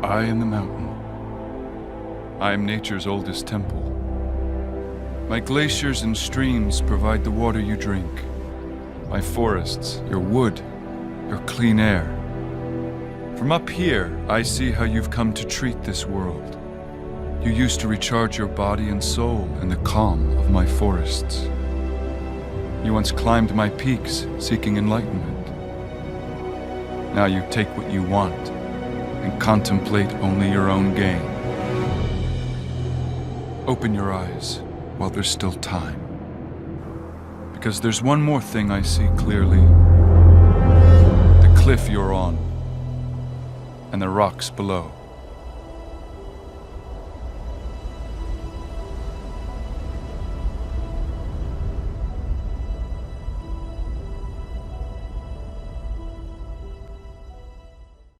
I am the mountain. I am nature's oldest temple. My glaciers and streams provide the water you drink. My forests, your wood, your clean air. From up here, I see how you've come to treat this world. You used to recharge your body and soul in the calm of my forests. You once climbed my peaks, seeking enlightenment. Now you take what you want and contemplate only your own gain. Open your eyes while there's still time. Because there's one more thing I see clearly. The cliff you're on, and the rocks below.